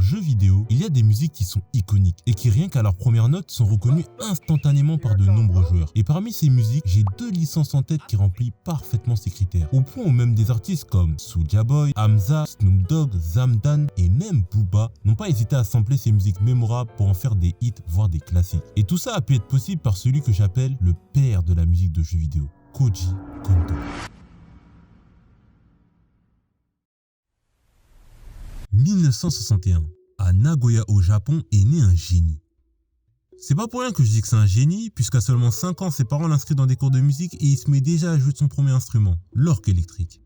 jeu vidéo, il y a des musiques qui sont iconiques et qui rien qu'à leur première note sont reconnues instantanément par de nombreux joueurs. Et parmi ces musiques, j'ai 2 licences en tête qui remplissent parfaitement ces critères. Au point où même des artistes comme Soulja Boy, Hamza, Snoop Dogg, Zamdan et même Booba n'ont pas hésité à sampler ces musiques mémorables pour en faire des hits, voire des classiques. Et tout ça a pu être possible par celui que j'appelle le père de la musique de jeux vidéo, Koji Kondo. 1961, à Nagoya au Japon est né un génie. C'est pas pour rien que je dis que c'est un génie, puisqu'à seulement 5 ans, ses parents l'inscrivent dans des cours de musique et il se met déjà à jouer de son premier instrument, l'orgue électrique.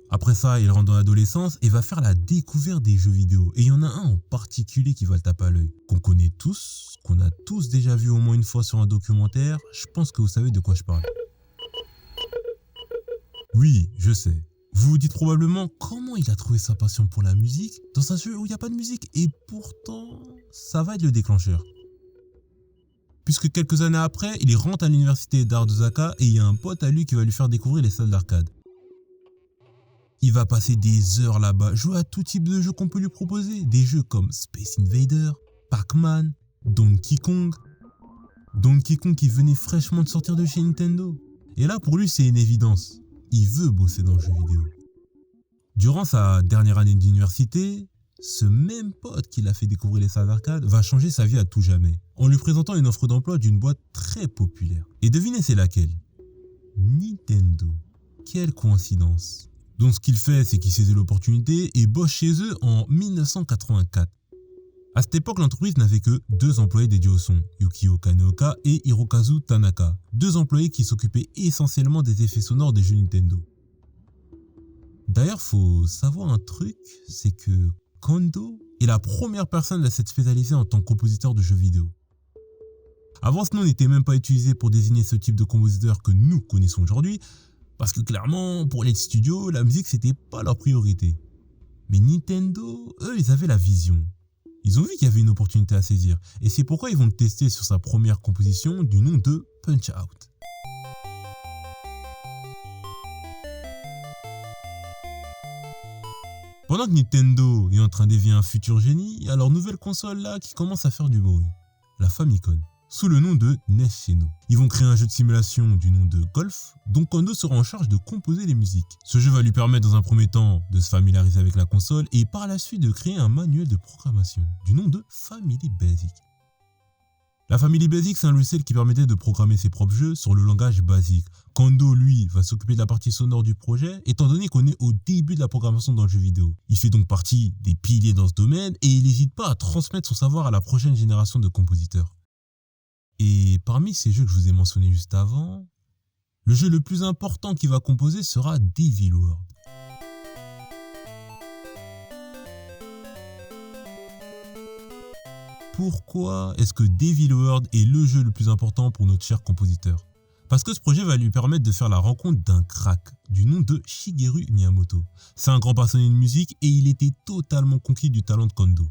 Après ça, il rentre dans l'adolescence et va faire la découverte des jeux vidéo. Et il y en a un en particulier qui va le taper à l'œil, qu'on connaît tous, qu'on a tous déjà vu au moins une fois sur un documentaire. Je pense que vous savez de quoi je parle. Oui, je sais. Vous vous dites probablement comment il a trouvé sa passion pour la musique dans un jeu où il n'y a pas de musique. Et pourtant, ça va être le déclencheur. Puisque quelques années après, il rentre à l'université d'art d'Osaka et il y a un pote à lui qui va lui faire découvrir les salles d'arcade. Il va passer des heures là-bas, jouer à tout type de jeux qu'on peut lui proposer. Des jeux comme Space Invader, Pac-Man, Donkey Kong. Donkey Kong qui venait fraîchement de sortir de chez Nintendo. Et là, pour lui, c'est une évidence. Il veut bosser dans le jeu vidéo. Durant sa dernière année d'université, ce même pote qui l'a fait découvrir les salles d'arcade va changer sa vie à tout jamais, en lui présentant une offre d'emploi d'une boîte très populaire. Et devinez c'est laquelle? Nintendo. Quelle coïncidence. Donc ce qu'il fait, c'est qu'il saisit l'opportunité et bosse chez eux en 1984. À cette époque, l'entreprise n'avait que 2 employés dédiés au son, Yukio Kaneoka et Hirokazu Tanaka, 2 employés qui s'occupaient essentiellement des effets sonores des jeux Nintendo. D'ailleurs, faut savoir un truc, c'est que Kondo est la première personne à s'être spécialisée en tant que compositeur de jeux vidéo. Avant, ce nom n'était même pas utilisé pour désigner ce type de compositeur que nous connaissons aujourd'hui, parce que clairement, pour les studios, la musique c'était pas leur priorité. Mais Nintendo, eux, ils avaient la vision. Ils ont vu qu'il y avait une opportunité à saisir, et c'est pourquoi ils vont le tester sur sa première composition du nom de Punch-Out. Pendant que Nintendo est en train d'éveiller un futur génie, il y a leur nouvelle console là qui commence à faire du bruit, la Famicom, sous le nom de NES chez nous. Ils vont créer un jeu de simulation du nom de Golf, dont Kondo sera en charge de composer les musiques. Ce jeu va lui permettre dans un premier temps de se familiariser avec la console et par la suite de créer un manuel de programmation du nom de Family Basic. La Family Basic, c'est un logiciel qui permettait de programmer ses propres jeux sur le langage BASIC. Kondo, lui, va s'occuper de la partie sonore du projet, étant donné qu'on est au début de la programmation dans le jeu vidéo. Il fait donc partie des piliers dans ce domaine et il n'hésite pas à transmettre son savoir à la prochaine génération de compositeurs. Et parmi ces jeux que je vous ai mentionnés juste avant, le jeu le plus important qu'il va composer sera Devil World. Pourquoi est-ce que Devil World est le jeu le plus important pour notre cher compositeur? Parce que ce projet va lui permettre de faire la rencontre d'un crack du nom de Shigeru Miyamoto. C'est un grand passionné de musique et il était totalement conquis du talent de Kondo.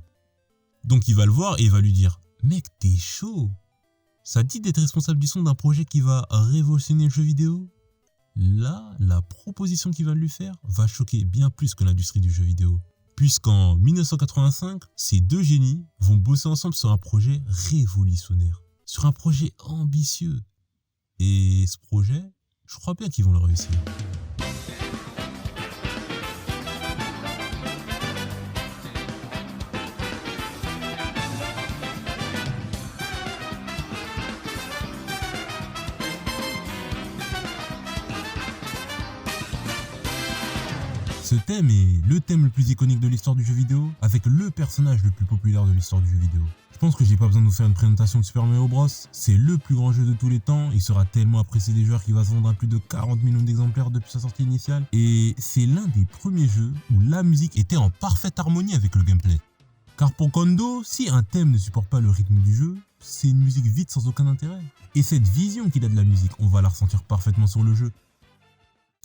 Donc il va le voir et il va lui dire « Mec, t'es chaud ! Ça te dit d'être responsable du son d'un projet qui va révolutionner le jeu vidéo ?» Là, la proposition qu'il va lui faire va choquer bien plus que l'industrie du jeu vidéo. Puisqu'en 1985, ces 2 génies vont bosser ensemble sur un projet révolutionnaire, sur un projet ambitieux. Et ce projet, je crois bien qu'ils vont le réussir. Ce thème est le thème le plus iconique de l'histoire du jeu vidéo, avec le personnage le plus populaire de l'histoire du jeu vidéo. Je pense que j'ai pas besoin de vous faire une présentation de Super Mario Bros. C'est le plus grand jeu de tous les temps, il sera tellement apprécié des joueurs qu'il va se vendre à plus de 40 millions d'exemplaires depuis sa sortie initiale. Et c'est l'un des premiers jeux où la musique était en parfaite harmonie avec le gameplay. Car pour Kondo, si un thème ne supporte pas le rythme du jeu, c'est une musique vide sans aucun intérêt. Et cette vision qu'il a de la musique, on va la ressentir parfaitement sur le jeu.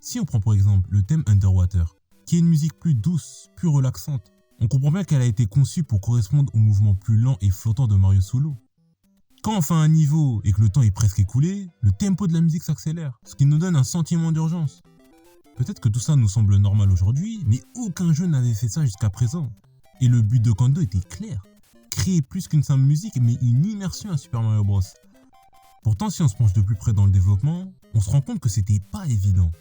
Si on prend pour exemple le thème Underwater, qui est une musique plus douce, plus relaxante, on comprend bien qu'elle a été conçue pour correspondre au mouvement plus lent et flottant de Mario Solo. Quand on fait un niveau et que le temps est presque écoulé, le tempo de la musique s'accélère, ce qui nous donne un sentiment d'urgence. Peut-être que tout ça nous semble normal aujourd'hui, mais aucun jeu n'avait fait ça jusqu'à présent. Et le but de Kando était clair. Créer plus qu'une simple musique, mais une immersion à Super Mario Bros. Pourtant, si on se penche de plus près dans le développement, on se rend compte que c'était pas évident.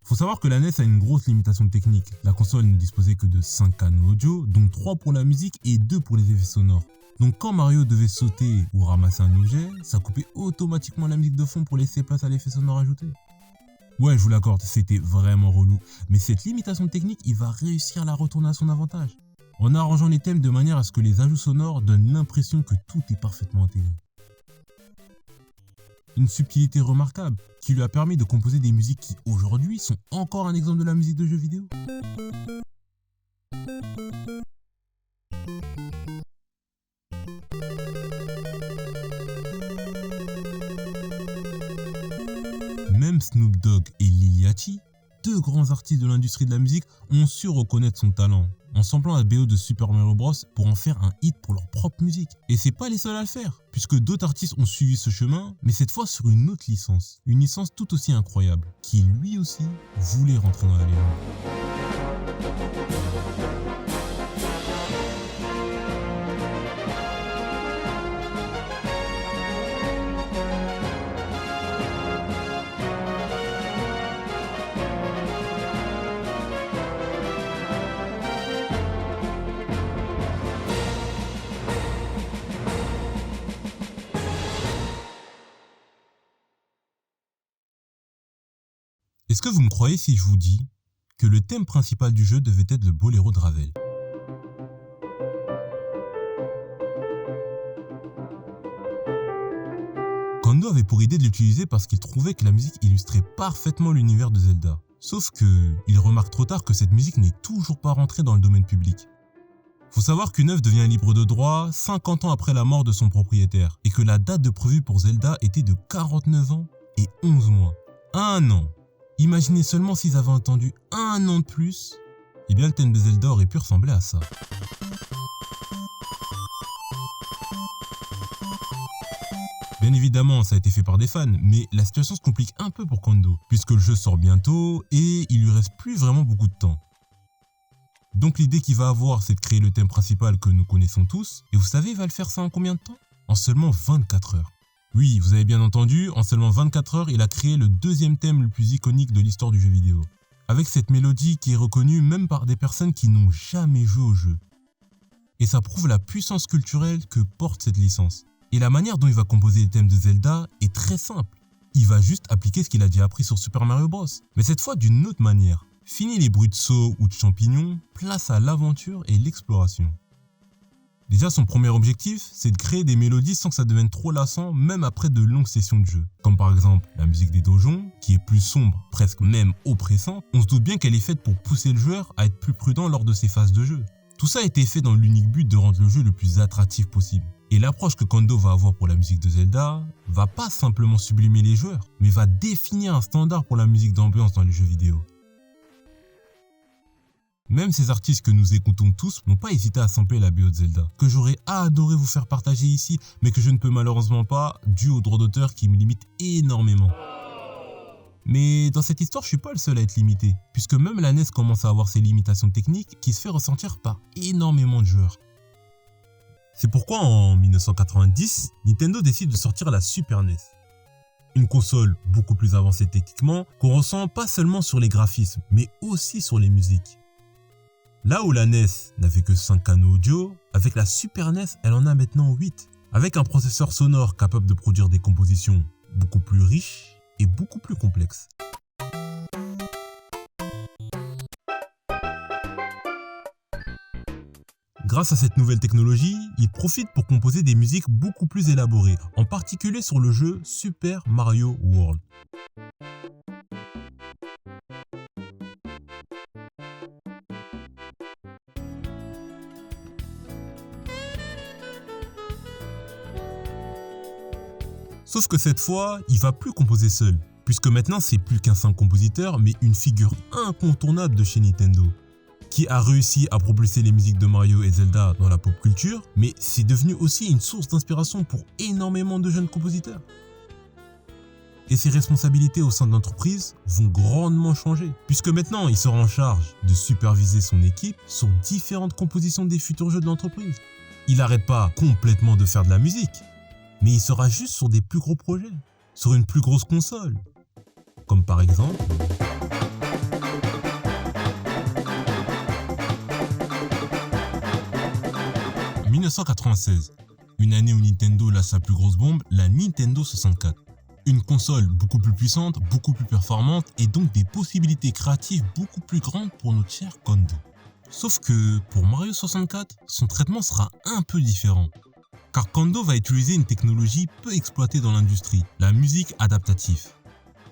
Faut savoir que la NES a une grosse limitation technique. La console ne disposait que de 5 canaux audio, dont 3 pour la musique et 2 pour les effets sonores. Donc quand Mario devait sauter ou ramasser un objet, ça coupait automatiquement la musique de fond pour laisser place à l'effet sonore ajouté. Ouais, je vous l'accorde, c'était vraiment relou. Mais cette limitation technique, il va réussir à la retourner à son avantage, en arrangeant les thèmes de manière à ce que les ajouts sonores donnent l'impression que tout est parfaitement intégré. Une subtilité remarquable qui lui a permis de composer des musiques qui aujourd'hui sont encore un exemple de la musique de jeux vidéo. Même Snoop Dogg et Lil Yachty, deux grands artistes de l'industrie de la musique, ont su reconnaître son talent en samplant la BO de Super Mario Bros pour en faire un hit pour leur propre musique. Et c'est pas les seuls à le faire, puisque d'autres artistes ont suivi ce chemin, mais cette fois sur une autre licence. Une licence tout aussi incroyable, qui lui aussi voulait rentrer dans la légende. Est-ce que vous me croyez si je vous dis que le thème principal du jeu devait être le boléro de Ravel? Kando avait pour idée de l'utiliser parce qu'il trouvait que la musique illustrait parfaitement l'univers de Zelda. Sauf que, il remarque trop tard que cette musique n'est toujours pas rentrée dans le domaine public. Faut savoir qu'une œuvre devient libre de droit 50 ans après la mort de son propriétaire, et que la date de prévue pour Zelda était de 49 ans et 11 mois. 1 an! Imaginez seulement s'ils avaient entendu 1 an de plus, eh bien le thème de Zelda aurait pu ressembler à ça. Bien évidemment, ça a été fait par des fans, mais la situation se complique un peu pour Kando, puisque le jeu sort bientôt et il lui reste plus vraiment beaucoup de temps. Donc l'idée qu'il va avoir, c'est de créer le thème principal que nous connaissons tous, et vous savez, il va le faire ça en combien de temps? En seulement 24 heures. Oui, vous avez bien entendu, en seulement 24 heures, il a créé le deuxième thème le plus iconique de l'histoire du jeu vidéo. Avec cette mélodie qui est reconnue même par des personnes qui n'ont jamais joué au jeu. Et ça prouve la puissance culturelle que porte cette licence. Et la manière dont il va composer les thèmes de Zelda est très simple. Il va juste appliquer ce qu'il a déjà appris sur Super Mario Bros. Mais cette fois d'une autre manière. Fini les bruits de sauts ou de champignons, place à l'aventure et l'exploration. Déjà, son premier objectif, c'est de créer des mélodies sans que ça devienne trop lassant, même après de longues sessions de jeu. Comme par exemple la musique des donjons, qui est plus sombre, presque même oppressante. On se doute bien qu'elle est faite pour pousser le joueur à être plus prudent lors de ses phases de jeu. Tout ça a été fait dans l'unique but de rendre le jeu le plus attractif possible. Et l'approche que Kando va avoir pour la musique de Zelda va pas simplement sublimer les joueurs, mais va définir un standard pour la musique d'ambiance dans les jeux vidéo. Même ces artistes que nous écoutons tous n'ont pas hésité à sampler la BO de Zelda, que j'aurais adoré vous faire partager ici, mais que je ne peux malheureusement pas, dû aux droits d'auteur qui me limitent énormément. Mais dans cette histoire, je suis pas le seul à être limité, puisque même la NES commence à avoir ses limitations techniques qui se fait ressentir par énormément de joueurs. C'est pourquoi en 1990, Nintendo décide de sortir la Super NES. Une console beaucoup plus avancée techniquement, qu'on ressent pas seulement sur les graphismes, mais aussi sur les musiques. Là où la NES n'avait que 5 canaux audio, avec la Super NES, elle en a maintenant 8. Avec un processeur sonore capable de produire des compositions beaucoup plus riches et beaucoup plus complexes. Grâce à cette nouvelle technologie, il profite pour composer des musiques beaucoup plus élaborées, en particulier sur le jeu Super Mario World. Sauf que cette fois, il va plus composer seul, puisque maintenant c'est plus qu'un simple compositeur, mais une figure incontournable de chez Nintendo, qui a réussi à propulser les musiques de Mario et Zelda dans la pop culture, mais c'est devenu aussi une source d'inspiration pour énormément de jeunes compositeurs. Et ses responsabilités au sein de l'entreprise vont grandement changer, puisque maintenant il sera en charge de superviser son équipe sur différentes compositions des futurs jeux de l'entreprise. Il n'arrête pas complètement de faire de la musique, mais il sera juste sur des plus gros projets, sur une plus grosse console, comme par exemple 1996, une année où Nintendo lance sa plus grosse bombe, la Nintendo 64. Une console beaucoup plus puissante, beaucoup plus performante et donc des possibilités créatives beaucoup plus grandes pour notre cher Kondo. Sauf que pour Mario 64, son traitement sera un peu différent. Car Kondo va utiliser une technologie peu exploitée dans l'industrie, la musique adaptative.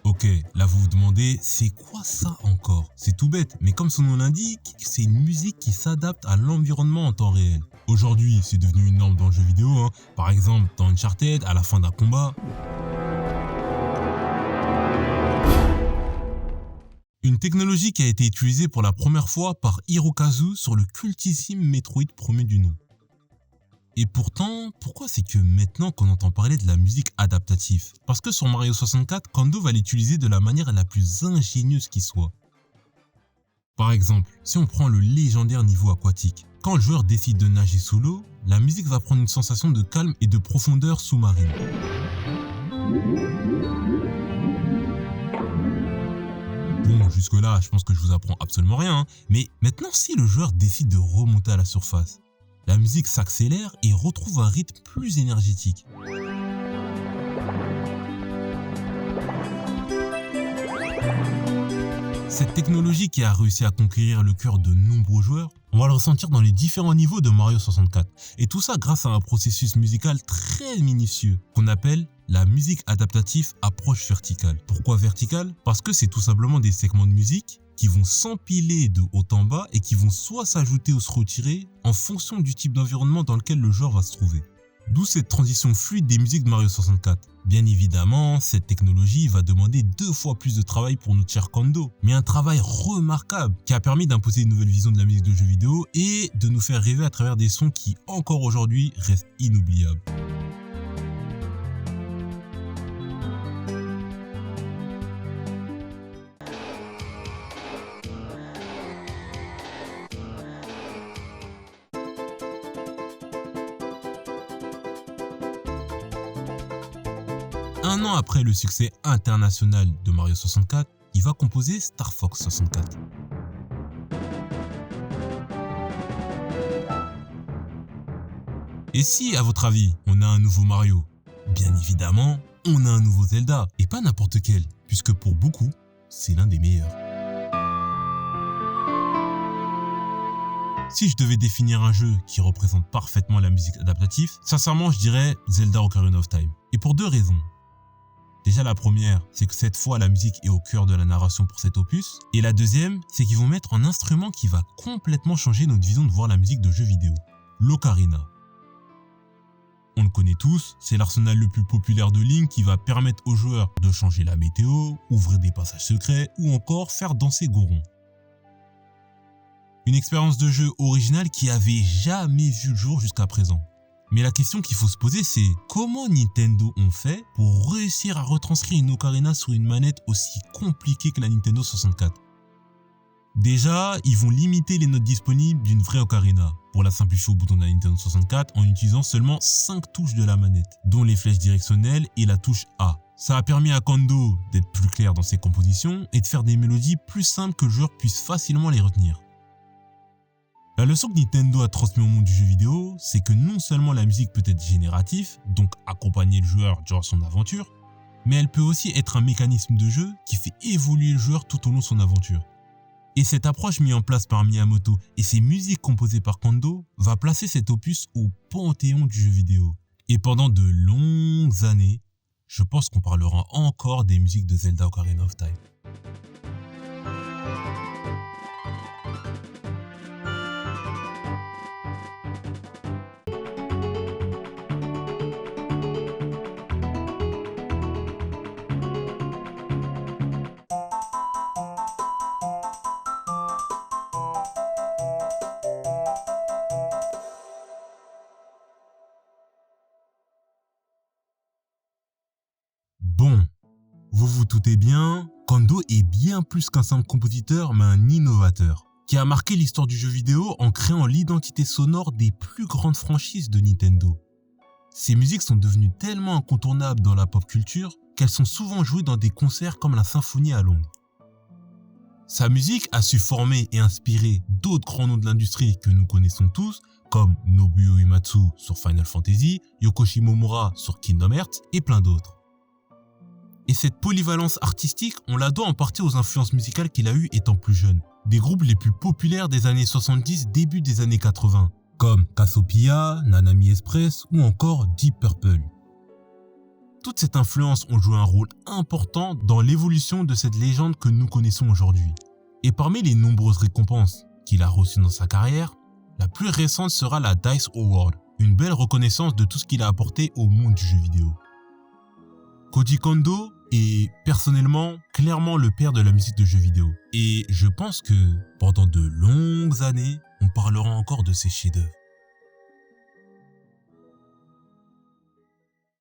Ok, là vous vous demandez, c'est quoi ça encore? C'est tout bête, mais comme son nom l'indique, c'est une musique qui s'adapte à l'environnement en temps réel. Aujourd'hui, c'est devenu une norme dans le jeu vidéo, par exemple dans Uncharted, à la fin d'un combat. Une technologie qui a été utilisée pour la première fois par Hirokazu sur le cultissime Metroid premier du nom. Et pourtant, pourquoi c'est que maintenant qu'on entend parler de la musique adaptative? Parce que sur Mario 64, Kondo va l'utiliser de la manière la plus ingénieuse qui soit. Par exemple, si on prend le légendaire niveau aquatique, quand le joueur décide de nager sous l'eau, la musique va prendre une sensation de calme et de profondeur sous-marine. Bon, jusque-là, je pense que je vous apprends absolument rien, mais maintenant si le joueur décide de remonter à la surface, la musique s'accélère et retrouve un rythme plus énergétique. Cette technologie qui a réussi à conquérir le cœur de nombreux joueurs, on va le ressentir dans les différents niveaux de Mario 64. Et tout ça grâce à un processus musical très minutieux qu'on appelle la musique adaptative approche verticale. Pourquoi verticale? Parce que c'est tout simplement des segments de musique qui vont s'empiler de haut en bas et qui vont soit s'ajouter ou se retirer en fonction du type d'environnement dans lequel le joueur va se trouver. D'où cette transition fluide des musiques de Mario 64. Bien évidemment, cette technologie va demander 2 fois plus de travail pour notre cher Kondo, mais un travail remarquable qui a permis d'imposer une nouvelle vision de la musique de jeux vidéo et de nous faire rêver à travers des sons qui, encore aujourd'hui, restent inoubliables. Un an après le succès international de Mario 64, il va composer Star Fox 64. Et si, à votre avis, on a un nouveau Mario? Bien évidemment, on a un nouveau Zelda, et pas n'importe quel, puisque pour beaucoup, c'est l'un des meilleurs. Si je devais définir un jeu qui représente parfaitement la musique adaptative, sincèrement je dirais Zelda Ocarina of Time. Et pour 2 raisons. Déjà la première, c'est que cette fois la musique est au cœur de la narration pour cet opus. Et la deuxième, c'est qu'ils vont mettre un instrument qui va complètement changer notre vision de voir la musique de jeux vidéo. L'ocarina. On le connaît tous, c'est l'arsenal le plus populaire de Link qui va permettre aux joueurs de changer la météo, ouvrir des passages secrets ou encore faire danser Goron. Une expérience de jeu originale qui avait jamais vu le jour jusqu'à présent. Mais la question qu'il faut se poser, c'est comment Nintendo ont fait pour réussir à retranscrire une ocarina sur une manette aussi compliquée que la Nintendo 64? Déjà, ils vont limiter les notes disponibles d'une vraie ocarina pour la simplifier au bouton de la Nintendo 64 en utilisant seulement 5 touches de la manette, dont les flèches directionnelles et la touche A. Ça a permis à Kondo d'être plus clair dans ses compositions et de faire des mélodies plus simples que le joueur puisse facilement les retenir. La leçon que Nintendo a transmise au monde du jeu vidéo, c'est que non seulement la musique peut être générative, donc accompagner le joueur durant son aventure, mais elle peut aussi être un mécanisme de jeu qui fait évoluer le joueur tout au long de son aventure. Et cette approche mise en place par Miyamoto et ses musiques composées par Kondo va placer cet opus au panthéon du jeu vidéo. Et pendant de longues années, je pense qu'on parlera encore des musiques de Zelda Ocarina of Time. Bon, vous vous doutez bien, Kondo est bien plus qu'un simple compositeur, mais un innovateur, qui a marqué l'histoire du jeu vidéo en créant l'identité sonore des plus grandes franchises de Nintendo. Ses musiques sont devenues tellement incontournables dans la pop culture qu'elles sont souvent jouées dans des concerts comme la Symphonie à Londres. Sa musique a su former et inspirer d'autres grands noms de l'industrie que nous connaissons tous, comme Nobuo Uematsu sur Final Fantasy, Yoko Shimomura sur Kingdom Hearts et plein d'autres. Et cette polyvalence artistique, on la doit en partie aux influences musicales qu'il a eues étant plus jeune. Des groupes les plus populaires des années 70, début des années 80, comme Cassiopeia, Nanami Express ou encore Deep Purple. Toute cette influence ont joué un rôle important dans l'évolution de cette légende que nous connaissons aujourd'hui. Et parmi les nombreuses récompenses qu'il a reçues dans sa carrière, la plus récente sera la DICE Award, une belle reconnaissance de tout ce qu'il a apporté au monde du jeu vidéo. Koji Kondo est personnellement clairement le père de la musique de jeux vidéo. Et je pense que pendant de longues années, on parlera encore de ses chefs-d'œuvre.